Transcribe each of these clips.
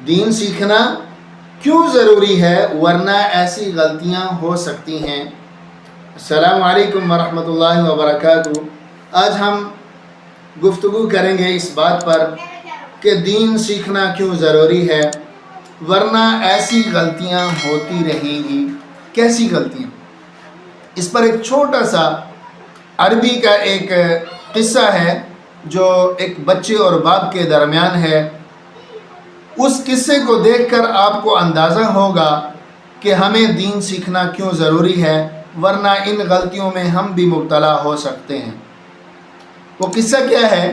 دین سیکھنا کیوں ضروری ہے ورنہ ایسی غلطیاں ہو سکتی ہیں۔ السلام علیکم ورحمۃ اللہ وبرکاتہ۔ آج ہم گفتگو کریں گے اس بات پر کہ دین سیکھنا کیوں ضروری ہے ورنہ ایسی غلطیاں ہوتی رہیں گی۔ کیسی غلطیاں؟ اس پر ایک چھوٹا سا عربی کا ایک قصہ ہے جو ایک بچے اور باپ کے درمیان ہے۔ اس قصے کو دیکھ کر آپ کو اندازہ ہوگا کہ ہمیں دین سیکھنا کیوں ضروری ہے ورنہ ان غلطیوں میں ہم بھی مبتلا ہو سکتے ہیں۔ وہ قصہ کیا ہے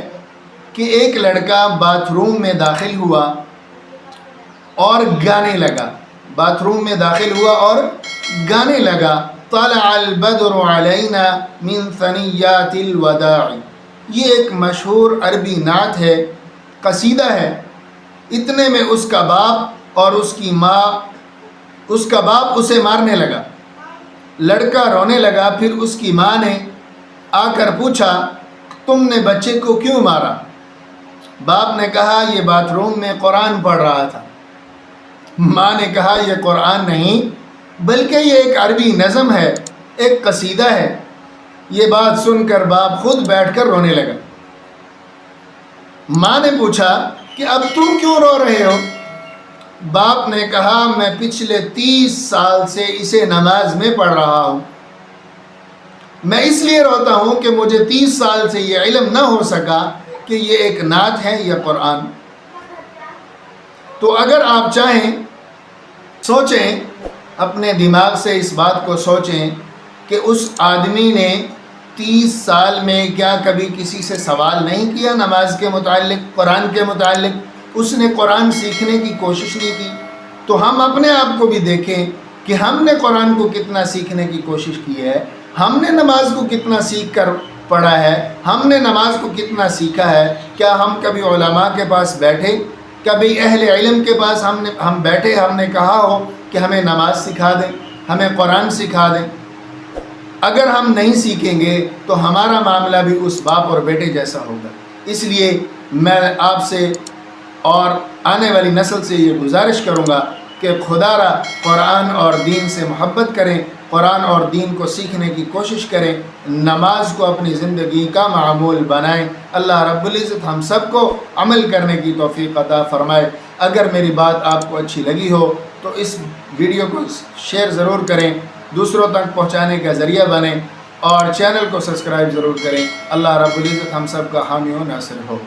کہ ایک لڑکا باتھ روم میں داخل ہوا اور گانے لگا۔ باتھ روم میں داخل ہوا اور گانے لگا، طلع البدر علینا من ثنیات الوداع۔ یہ ایک مشہور عربی نعت ہے، قصیدہ ہے۔ اتنے میں اس کا باپ اور اس کی ماں، اس کا باپ اسے مارنے لگا۔ لڑکا رونے لگا، پھر اس کی ماں نے آ کر پوچھا، تم نے بچے کو کیوں مارا؟ باپ نے کہا، یہ باتھ روم میں قرآن پڑھ رہا تھا۔ ماں نے کہا، یہ قرآن نہیں بلکہ یہ ایک عربی نظم ہے، ایک قصیدہ ہے۔ یہ بات سن کر باپ خود بیٹھ کر رونے لگا۔ ماں نے پوچھا کہ اب تم کیوں رو رہے ہو؟ باپ نے کہا، میں پچھلے 30 سال سے اسے نماز میں پڑھ رہا ہوں۔ میں اس لیے روتا ہوں کہ مجھے 30 سال سے یہ علم نہ ہو سکا کہ یہ ایک نعت ہے یا قرآن۔ تو اگر آپ چاہیں، سوچیں، اپنے دماغ سے اس بات کو سوچیں کہ اس آدمی نے 30 سال میں کیا کبھی کسی سے سوال نہیں کیا نماز کے متعلق، قرآن کے متعلق؟ اس نے قرآن سیکھنے کی کوشش نہیں کی؟ تو ہم اپنے آپ کو بھی دیکھیں کہ ہم نے قرآن کو کتنا سیکھنے کی کوشش کی ہے، ہم نے نماز کو کتنا سیکھ کر پڑھا ہے، ہم نے نماز کو کتنا سیکھا ہے۔ کیا ہم کبھی علماء کے پاس بیٹھے، کبھی اہل علم کے پاس ہم بیٹھے، ہم نے کہا ہو کہ ہمیں نماز سکھا دیں، ہمیں قرآن سکھا دیں؟ اگر ہم نہیں سیکھیں گے تو ہمارا معاملہ بھی اس باپ اور بیٹے جیسا ہوگا۔ اس لیے میں آپ سے اور آنے والی نسل سے یہ گزارش کروں گا کہ خدا را قرآن اور دین سے محبت کریں، قرآن اور دین کو سیکھنے کی کوشش کریں، نماز کو اپنی زندگی کا معمول بنائیں۔ اللہ رب العزت ہم سب کو عمل کرنے کی توفیق عطا فرمائے۔ اگر میری بات آپ کو اچھی لگی ہو تو اس ویڈیو کو شیئر ضرور کریں، دوسروں تک پہنچانے کا ذریعہ بنیں، اور چینل کو سبسکرائب ضرور کریں۔ اللہ رب العزت ہم سب کا حامی و ناصر ہو۔